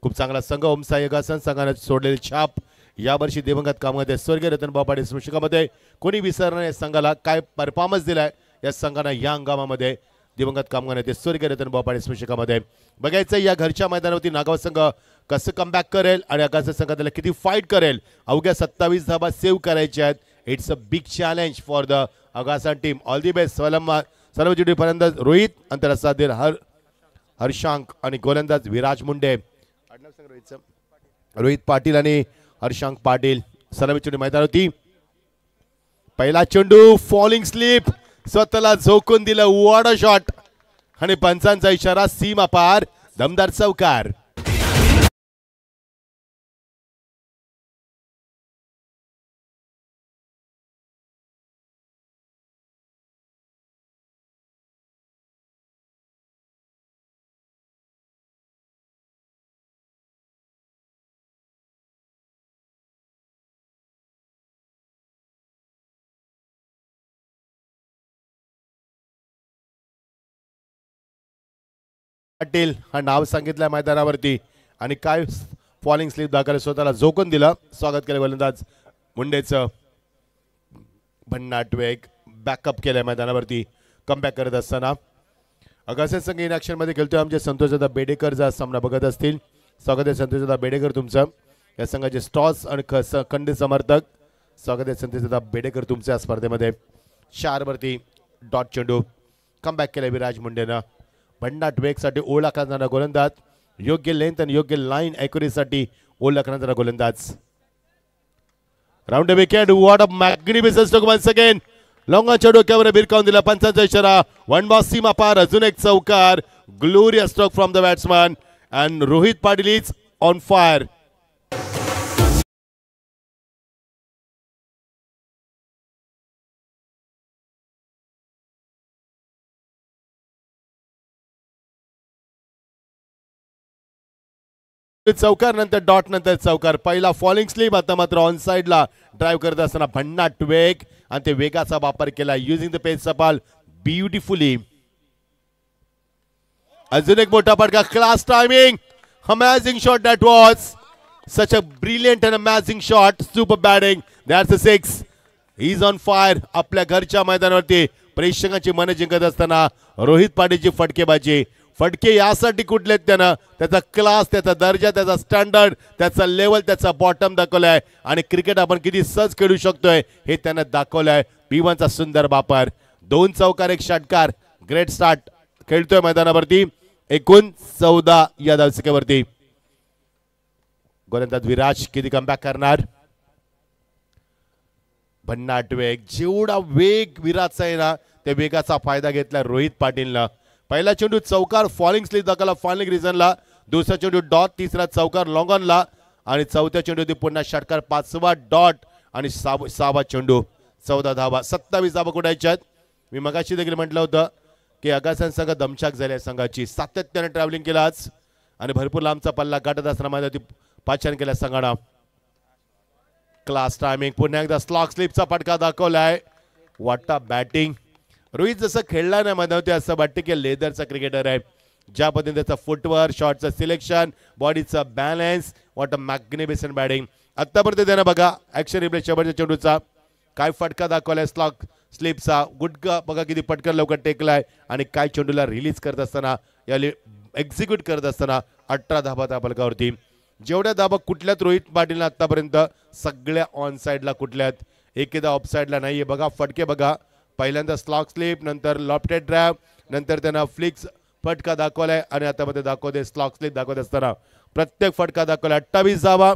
खूप चांगला संघ ओमसाई आगासन संघाने सोडलेली छाप यावर्षी दिवंगत कामगार स्वर्गीय रतनभाऊ पाटील स्मृतिकामध्ये कोणी विसरणार या संघाला काय परफॉर्मन्स दिलाय या संघानं या हंगामामध्ये दिवंगत कामगार नेते स्वर्गीय रतनभाऊ पाटील स्मृतिकामध्ये बघायचं या घरच्या मैदानावरती नागाव संघ कसं कमबॅक करेल आणि आगामी संघाला किती फाईट करेल. अवघ्या 27 धाबा सेव्ह करायच्या आहेत. It's a big challenge for the आगासा टीम. All the best. सर्व जोडी फलंदाज रोहित, अंतरसाधीर हर्षांक आणि गोलंदाज विराज मुंडे. रोहित पाटील आणि हर्षांक पाटील सलामी चेंडू मैदानावरती. पहिला चेंडू फॉलिंग स्लिप स्वतःला झोकून दिलं. वॉट अ शॉट आणि पंचांचा इशारा सीमा पार. दमदार चौकार. पाटील हा नाव सांगितलं मैदानावरती आणि काय फॉलिंग स्लिप दाखल स्वतःला झोकून दिलं. स्वागत केलं गोलंदाज मुंडेचं. भन्नाट वेग बॅकअप केलंय मैदानावरती कमबॅक करत असताना. अगासी संघ इन ऍक्शन मध्ये खेळतोय. आमचे संतोषदादा बेडेकर जर सामना बघत असतील. स्वागत आहे संतोषदादा बेडेकर तुमचं. या संघाचे स्टॉस आणि खंड समर्थक. स्वागत आहे संतोषदादा बेडेकर तुमच्या स्पर्धेमध्ये. 4 वरती डॉट चेंडू कमबॅक केलाय विराज मुंडेनं. भन्नाट वेगसाठी ओळखला जाणारा गोलंदाज. योग्य लेंथ आणि योग्य लाईन ॲक्युरेसीसाठी ओळखला जाणारा गोलंदाज. Round the wicket. What a magnificent stroke once again. लॉंगाच्या डोक्यावर भिरकावून दिला. पंचांचा इशारा. वन बॉल सीमा पार. अजून एक चौकार. Glorious stroke from the batsman and Rohit Patil is on fire. चौकार नंतर डॉट नंतर चौकार. पहिला फॉलिंग स्लिप. आता मात्र ऑन साइडला ड्राइव्ह करत असताना भन्नाट वेग आणि ते वेगाचा वापर केला. Using the pace ball beautifully. अजून एक मोठा फटका. Class timing. Amazing shot that was. Such a brilliant and amazing shot. Super batting. That's a 6. He is on fire. आपल्या घरच्या मैदानावरती प्रेक्षकांची मन जिंकत असताना रोहित पाटीलची फटकेबाजी. फटके यासाठी कुठलेत त्यानं. त्याचा क्लास, त्याचा दर्जा, त्याचा स्टँडर्ड, त्याचा लेवल, त्याचा बॉटम दाखवलाय आणि क्रिकेट आपण किती सहज खेळू शकतोय हे त्यानं दाखवलंय. P1चा सुंदर वापर. 2 चौकार 1 षटकार. ग्रेट स्टार्ट खेळतोय मैदानावरती. एकूण 14 या धावसंख्येवरती. गोलंदाज विराज किती कमबॅक करणार. भन्नाट वेग. जेवढा वेग विराजचा आहे ना त्या वेगाचा फायदा घेतला रोहित पाटीलनं. पहिला चेंडू चौकार फॉलिंग स्लिप दाखवला फॉलिंग रिझनला. दुसरा चेंडू डॉट. तिसरा चौकार लॉंगॉनला आणि चौथ्या चेंडू पुन्हा षटकार. 5वा डॉट आणि 6वा चेंडू. 14 धावा. 27 धावा कुठायच्यात. मी मगाशी देखील म्हटलं होतं की आगासन संघ दमछाक झाली संघाची. सातत्याने ट्रॅव्हलिंग केलं आज आणि भरपूर लांबचा पल्ला गाठत असताना मैदानात पाचन केल्या संघानं. Class timing. पुन्हा एकदा स्लॉक स्लिपचा फटका दाखवलाय. वाटा बॅटिंग. रोहित जसं खेळला नाही मैदानावरती असं वाटतं की लेदरचा क्रिकेटर आहे. ज्या पद्धतीने त्याचा फुटवर्क, शॉटचं सिलेक्शन, बॉडीचा balance. What a magnificent batting. आत्तापर्यंत त्यानं बघा ऍक्शन रिप्ले शेवटच्या चेंडूचा काय फटका दाखवलाय स्लॉक स्लिपचा. गुटका बघा किती पटकन लवकर टेकलाय आणि काय चेंडूला रिलीज करत असताना याला एक्झिक्यूट करत असताना 18 धाबा त्या फलकावरती. जेवढ्या धाबा कुठल्यात रोहित पाटीलनं आतापर्यंत सगळ्या ऑन साइडला कुठल्यात. एकदा ऑफ साइडला नाहीये. बघा फटके बघा. पहिल्यांदा स्लॉक स्लिप, नंतर लॉफ्टेड ड्राइव्ह, नंतर त्यांना फ्लिक्स फटका दाखवलाय आणि आता मध्ये दाखवते स्लॉक स्लिप दाखवत असताना प्रत्येक फटका दाखवला. 28 धावा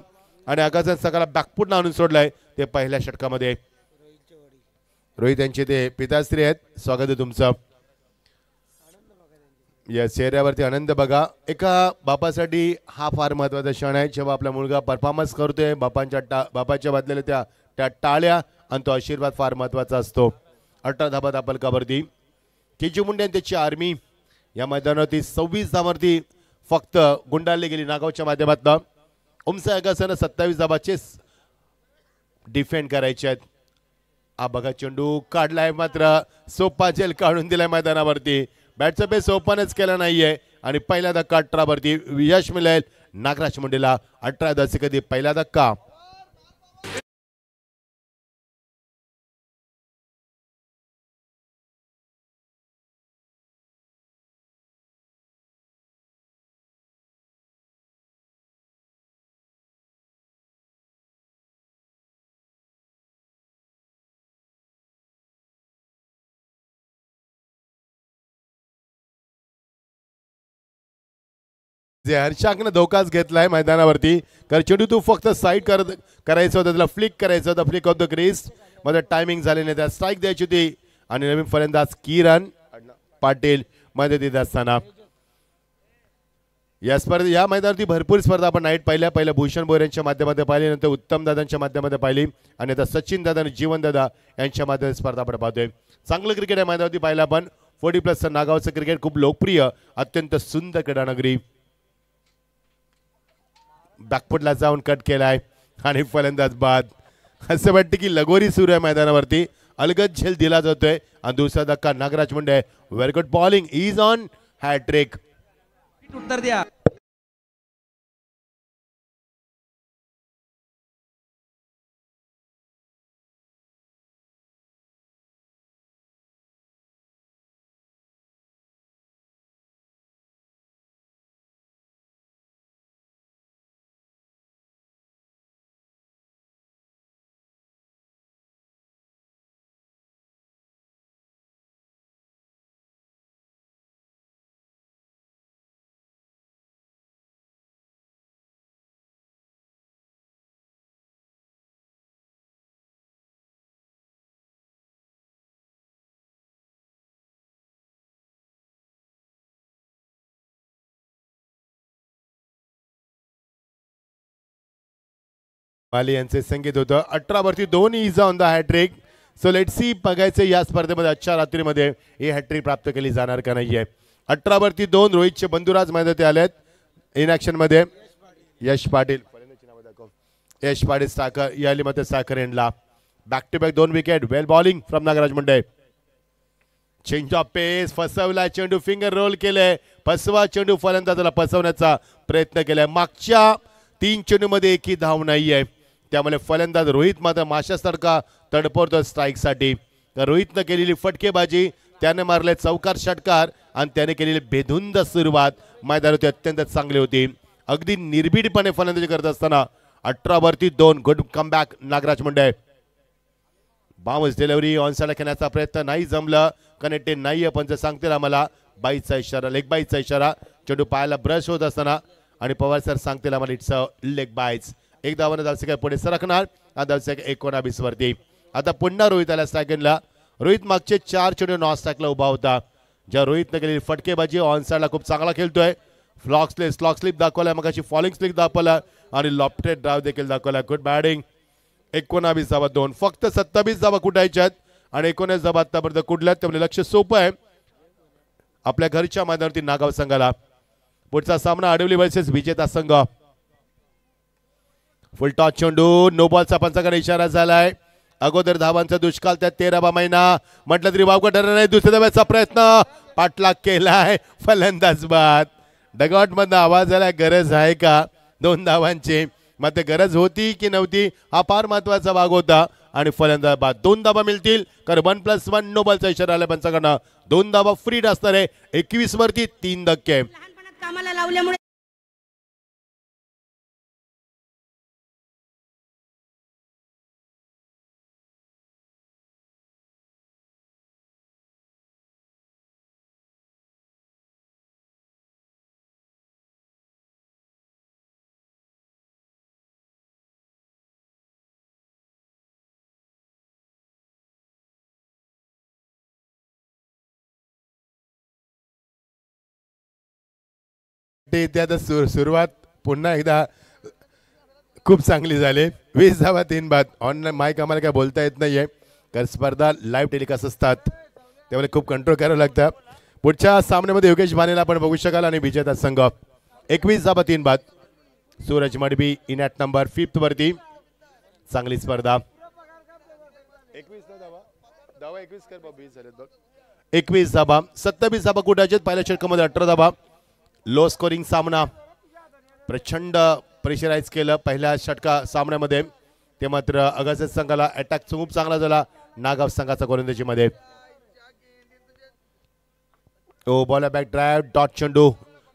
आणि आकाशात सकाळला बॅकफुटनं आणून सोडलाय ते पहिल्या षटकामध्ये. रोहित यांचे ते पिताश्री आहेत. स्वागत आहे तुमचं. या चेहऱ्यावरती आनंद बघा. एका बापासाठी हा फार महत्वाचा क्षण आहे जेव्हा आपला मुलगा परफॉर्मन्स करतोय. बापाच्या बदलेल्या त्या टाळ्या आणि तो आशीर्वाद फार महत्वाचा असतो. 18 धाबा त्या फलकावरती. केजी मुंडे आणि त्याची आर्मी या मैदानावरती 26 धावांवरती फक्त गुंडाळली गेली नागावच्या माध्यमातून. उमसा अगासानं 27 धाबाचे डिफेंड करायचे आहेत. हा बघा चेंडू काढलाय मात्र सोपा जेल काढून दिलाय मैदानावरती. बॅटचा पेस ओपनच केला नाहीये आणि पहिला धक्का 18 वरती यश मिळेल नागराज मुंडेला. 18 दशक पहिला धक्का. जे हर्षाकनं धोकाच घेतलाय मैदानावरती. कारण चेंडू तू फक्त साईड करायचं होतं, त्याला फ्लिक करायचं होतं, फ्लिक ऑफ द क्रीज मध्ये टायमिंग झाले नाही, त्या स्ट्राईक द्यायची होती. आणि नवीन फलंदाज किरण पाटील मदतीत असताना या स्पर्धे या मैदानावरती भरपूर स्पर्धा आपण नाईट पहिल्या भूषण बोर यांच्या माध्यमातून पाहिली, नंतर उत्तम दादांच्या माध्यमातून पाहिली आणि आता सचिन दादा आणि जीवन दादा यांच्या माध्यमातून स्पर्धा आपण पाहतोय. चांगलं क्रिकेट या मैदानावरती पाहिलं आपण. 40+ नागावचं क्रिकेट खूप लोकप्रिय, अत्यंत सुंदर क्रीडानगरी. बॅकफुटला जाऊन कट केलाय आणि फलंदाज बाद. असं वाटतं की लगोरी सुरू आहे मैदानावरती. अलगद झेल दिला जातोय आणि दुसरा धक्का Nagraj Munde. Very good bowling, is on hattrick. उत्तर द्या. माली यांचे संगीत होतं. 18वरती 2 is on the hattrick. So let see बघायचं या स्पर्धेमध्ये आजच्या रात्रीमध्ये ही हॅट्रिक प्राप्त केली जाणार का नाहीये. 18वरती 2 रोहितचे बंधुराज मैदानात आलेत इन ऍक्शन मध्ये. यश पाटील साखर याली मध्ये साखर एंडला. Back to back 2 wicket. Well bowling from Nagraj Munde. Change of pace, फसवला चेंडू, फिंगर रोल केले, फसवा चेंडू, फलंदाजाला फसवण्याचा प्रयत्न केलाय. मागच्या 3 चेंडूमध्ये एकही धाव नाहीये, त्यामुळे फलंदाज रोहित मात्र माशासारखा तडपडतो स्ट्राईकसाठी. रोहितनं केलेली फटकेबाजी, त्याने मारले चौकार षटकार आणि त्याने केलेली बेधुंद सुरुवात मैदानावरती अत्यंत चांगली होती. अगदी निर्भीडपणे फलंदाजी करत असताना 18वरती 2 good comeback Nagraj Munde. Bounce delivery onside खेळण्याचा प्रयत्न नाही जमलं, कनेक्टेड नाहीये. पण सांगतील आम्हाला बाईचा इशारा, लेग बाईचा इशारा. चेंडू पायाला ब्रश होत असताना आणि पवार सर सांगतील आम्हाला इट्स अ लेग बाईट्स. एक धावानं धावसंख्या पुढे सरकणार. धावसंख्या 19 वरती. आता पुन्हा रोहित आला स्ट्रायकिंगला. रोहित मागचे 4 चेंडू नॉन स्ट्राईकला उभा होता. ज्या रोहितने केलेली फटकेबाजी, ऑन साइडला खूप चांगला खेळतोय. स्लॉक स्लिप दाखवलाय, मग अशी फॉलिंग स्लिप दाखवला आणि लॉफ्टेड ड्राइव्ह देखील दाखवला. Good batting. 19 धावा 2, फक्त 27 धावा कुठायच्या आहेत आणि 19 धावा आतापर्यंत कुठल्यात. त्यामुळे लक्ष सोपं आहे आपल्या घरच्या मैदानावरती नागाव संघाला. पुढचा सामना आडवली वर्सेस विजेता संघ. फुल टॉस चेंडू, नो बॉलचा पंचाकडे इशारा झालाय. अगोदर धावांचा दुष्काळ, त्यात 13वा महिना म्हटलं तरी वावगं ठरणार नाही. दुसऱ्या धाव्याचा प्रयत्न, पाठलाग केलाय, फलंदाज बाद. डगआउट मधनं आवाज आलाय, गरज आहे का 2 धावांची. मात्र गरज होती की नव्हती हा फार महत्वाचा भाग होता आणि फलंदाज बाद. 2 धावा मिळतील कारण 1+1 नो बॉलचा इशारा आला पंचाकडनं. 2 धावा फ्रीड असणार आहे. 21 वरती 3 धक्के. कामाला लावल्यामुळे सुरुवात पुन्हा एकदा खूप चांगली झाली. 20 धावा 3 बाद. ऑनलाईन माईक आम्हाला काय बोलता येत नाहीये कारण स्पर्धा लाईव्ह टेलिकास्ट असतात, त्यामुळे खूप कंट्रोल करावं लागतं. पुढच्या सामन्यामध्ये योगेश भानेला आपण बघू शकाल आणि विजेता संघ. 21 धावा 3 बाद. सूरज मडबी इन ॲट नंबर 5 वरती. चांगली स्पर्धा. 21 धावा 27 धावा कुठायचे. पहिल्या षटकामध्ये 18 धावा. लो स्कोरिंग सामना. प्रचंड प्रेशराईज केलं पहिल्या षटका सामन्यामध्ये. ते मात्र अगस्त संघाला अटॅक खूप चांगला झाला नागाव संघाचा गोलंदाजीमध्ये. ओ बॉल बॅक ड्राइव्ह डॉट चेंडू.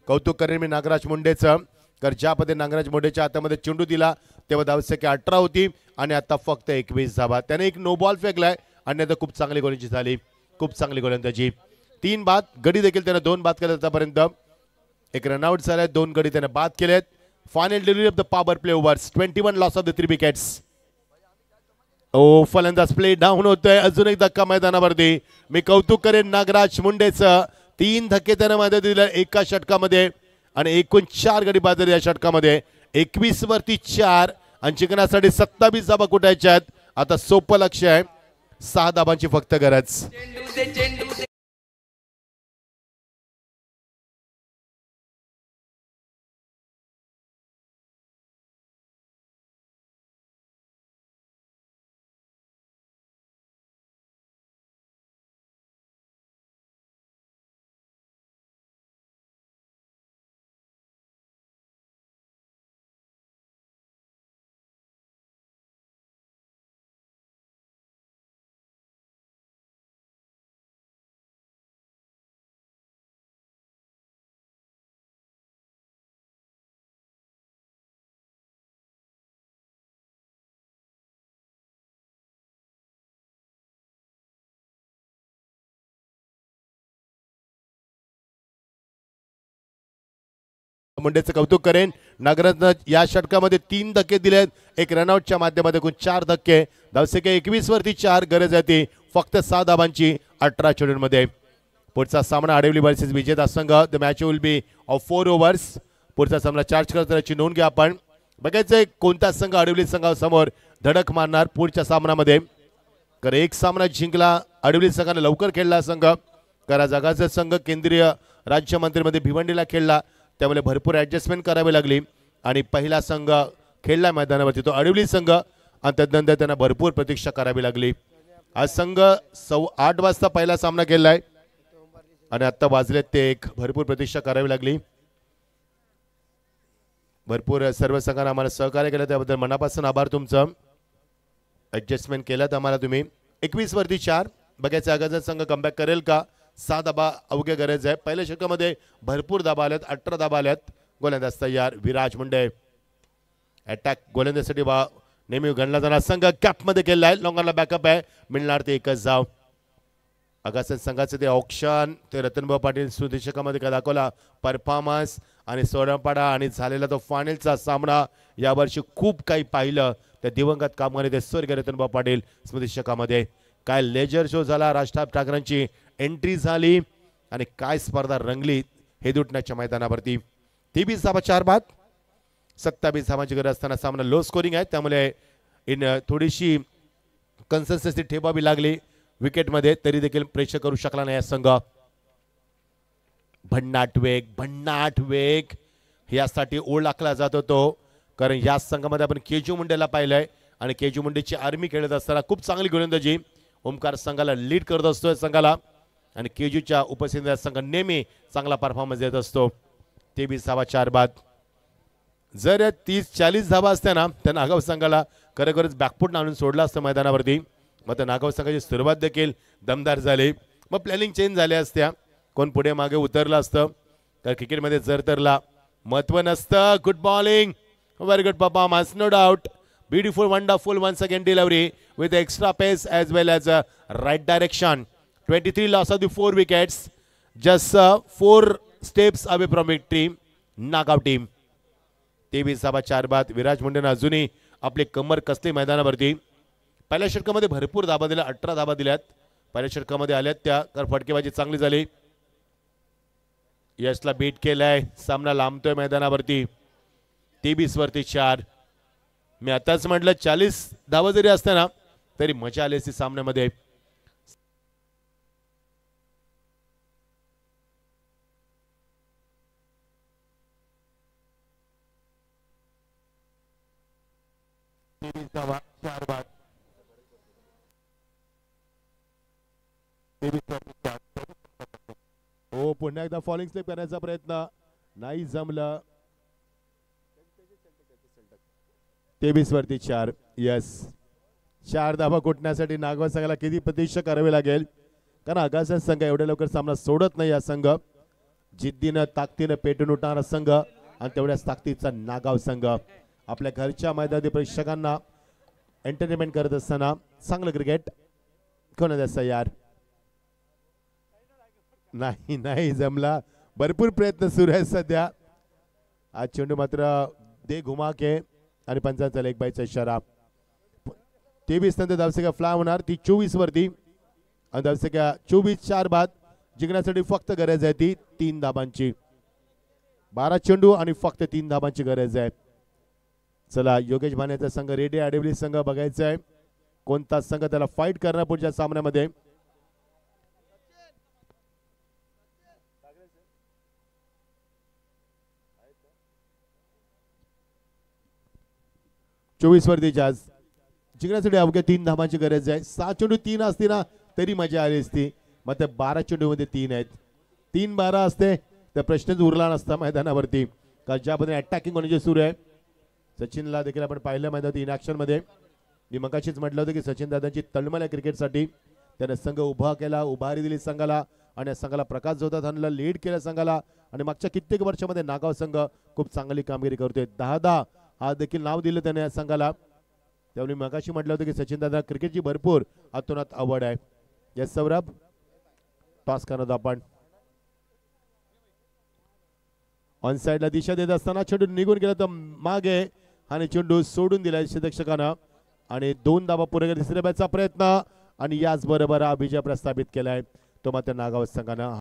कौतुक करेन मी नागराज मुंडेचं, कारण ज्या पद्धतीने नागराज मुंडेच्या हातामध्ये चेंडू दिला तेव्हा धावसंख्या 18 होती आणि आता फक्त 21 धावा. त्याने एक नो बॉल फेकलाय आणि आता खूप चांगली गोलंदाजी झाली, खूप चांगली गोलंदाजी. 3 बाद. गडी देखील त्याने 2 बाद केले आतापर्यंत. एक रनआउट झालाय, 2 गडी त्याने बाद केलेत. Final delivery of the power play overs, 21 loss of the 3 wickets. ओ फलंदाज प्ले डाऊन होतोय. अजून एक धक्का मैदानावरती. मी कौतुक करेन नागराज मुंडेचं. 3 धक्के त्याने मध्ये दिले एका षटकामध्ये आणि एकूण 4 गडी बाद या षटकामध्ये. 21 वरती 4 आणि जिंकण्यासाठी 27 धाबा कुठायच्या आहेत. आता सोपं लक्ष आहे, 6 धाबांची फक्त गरज. मुंडेचं कौतुक करेन. नागराजनं या षटकामध्ये 3 धक्के दिलेत, एक रनआउटच्या माध्यमातून एकूण 4 धक्के. धावसंख्या 21 वरती 4, गरज आहे ती फक्त 6 धाबांची 18 चेंडूंमध्ये. पुढचा सामना आडिवली वर्सेस विजेता संघ. The match will be of 4 overs. पुढचा सामना चार्ज करण्याची नोंद घ्या आपण. बघायचंय कोणता संघ आडिवली संघासमोर धडक मारणार पुढच्या सामन्यामध्ये. कारण एक सामना जिंकला आडिवली संघाने, लवकर खेळला संघ. करा जगाचा संघ केंद्रीय राज्यमंत्रीमध्ये भिवंडीला खेळला, त्यामुळे भरपूर ॲडजस्टमेंट करावी लागली आणि पहिला संघ खेळला मैदानावरती तो आडिवली संघ आणि त्यानंतर त्यांना भरपूर प्रतीक्षा करावी लागली. आज संघ 8:15 वाजता पहिला सामना खेळलाय आणि आता वाजलेत ते 1. भरपूर प्रतीक्षा करावी लागली. भरपूर सर्व संघांना आम्हाला सहकार्य केलं त्याबद्दल मनापासून आभार तुमचं. ॲडजस्टमेंट केलं आम्हाला तुम्ही. 21 वरती 4. बघायचं आगाचा संघ कमबॅक करेल का. 6 धाबा अवघ्या गरज आहे. पहिल्या षटकामध्ये भरपूर धाबा आल्यात, 18 धाबा आल्यात. गोलंदाज तयार विराज मुंडे. अटॅक गोलंदाजीसाठी नेहमी गणला जाणार संघ कॅपमध्ये केला आहे. लॉंगरला बॅकअप आहे, मिळणार ते 1च धाव. आगासन संघाचं ते ऑप्शन ते रतनभाऊ पाटील सुदेशकामध्ये काय दाखवला परफॉर्मन्स आणि सोडपाडा आणि झालेला तो फायनलचा सामना. यावर्षी खूप काही पाहिलं त्या दिवंगत कामगार ते स्वर्गीय रतनभाऊ पाटील स्मृतिशकामध्ये. काय लेजर शो झाला, राजठाप ठाकरेंची एंट्री झाली आणि काय स्पर्धा रंगली हे दुटण्याच्या मैदानावरती. 23 धाबा 4 बाद, 27 धावांची गरज असताना सामना लो स्कोरिंग आहे, त्यामुळे थोडीशी कन्सिस्टन्सी ठेवावी लागली विकेटमध्ये, तरी देखील प्रेशर करू शकला नाही संघ. भन्नाट वेग यासाठी ओळखला जात होतो, कारण या संघामध्ये आपण केजू मुंडेला पाहिलंय आणि केजू मुंडेची आर्मी खेळत असताना खूप चांगली गोलंदाजी ओमकार संघाला लीड करत असतो संघाला आणि केजूच्या उपस्थितीत संघ नेहमी चांगला परफॉर्मन्स देत असतो. 23 धावा 4 बाद. जर 30-40 धावा असत्या ना त्या नागाव संघाला खरोखरच बॅकफूट आणून सोडला असतं मैदानावरती. मग त्या नागाव संघाची सुरुवात देखील दमदार झाली. मग प्लॅनिंग चेंज झाल्या असत्या, कोण पुढे मागे उतरलं असतं. तर क्रिकेटमध्ये जर तरला महत्व नसतं. Good bowling, very good performance, no doubt. Beautiful, wonderful once again delivery with extra pace as well as right direction. 23 loss of the 4 wickets, just 4 steps away from victory. Nagaon team. 23 धावा 4 बाद. विराज मुंडेनं अजूनही आपली कमर कसली मैदानावरती. पहिल्या षटकामध्ये भरपूर धाबा दिल्या, 18 धाबा दिल्यात पहिल्या षटकामध्ये आल्यात त्या, तर फटकेबाजी चांगली झाली. यशला बीट केलाय, सामना लांबतोय मैदानावरती. 23 वरती 4. मी आताच म्हटलं 40 धावा जरी असत्या ना तरी मजा आली असती सामन्यामध्ये. हो, पुन्हा एकदा फॉलिंग स्लिप करण्याचा प्रयत्न नाही जमलं. 23 वरती 4. यस, 4 धावा कुटण्यासाठी नागवा संघाला किती प्रतीक्षा करावी लागेल, कारण आगासा संघ एवढ्या लवकर सामना सोडत नाही. या संघ जिद्दीनं ताकदीनं पेटून उठणारा संघ आणि तेवढ्याच ताकदीचा नागाव संघ आपल्या घरच्या मैदानी प्रेक्षकांना एंटरटेनमेंट करत असताना चांगलं क्रिकेट कोण द्यायचं यार. नाही जमला. भरपूर प्रयत्न सुरू आहेत सध्या. आज चेंडू मात्र दे घुमाके आणि पंचांचा लेग बायचा इशारा. 23 नंतर धावसंख्या फ्लाय होणार ती 24 वरती आणि धावसंख्या 24 बाद. जिंकण्यासाठी फक्त गरज आहे ती 3 धाबांची. 12 चेंडू आणि फक्त 3 धाबांची गरज आहे. चला योगेश भानेचा संघ रेडी. आडिवली संघ बघायचा आहे कोणता संघ त्याला फाईट करणार पुढच्या सामन्यामध्ये. चोवीस वरती जाज जिंकण्यासाठी अवघ्या 3 धाबांची गरज आहे. 6 चेंडू 3 असती ना तरी मजा आली असती. मात्र 12 चेंडू मध्ये 3 आहेत. 3-12 असते तर प्रश्नच उरला नसता मैदानावरती. का ज्या पद्धतीने अटॅकिंग होण्याचे सुरू आहे. सचिनला देखील आपण पाहिलं मैदानात इन ॲक्शन मध्ये. मी मगाशीच म्हटलं होतं की सचिन दादांची तळमळ आहे क्रिकेटसाठी. त्याने संघ उभा केला, उभारी दिली संघाला आणि या संघाला प्रकाश जोतात आणला, लीड केला संघाला. आणि मागच्या कित्येक वर्षामध्ये नागाव संघ खूप चांगली कामगिरी करतोय. 10-10 हा देखील नाव दिलं त्याने या संघाला. त्यामुळे मगाशी म्हटलं होतं की सचिन दादा क्रिकेटची भरपूर अतोनात आवड आहे. यस सौरभ टॉस करत आपण ऑन साइडला दिशा देत असताना चेंडू निघून गेला तर मागे आणि चेंडू सोडून दिलाय क्षेत्ररक्षकानं आणि 2 धाबा पुढे तिसऱ्या बॅचचा प्रयत्न आणि याच बरोबर हा विजय प्रस्थापित केलाय तो मात्र नागाव संघानं.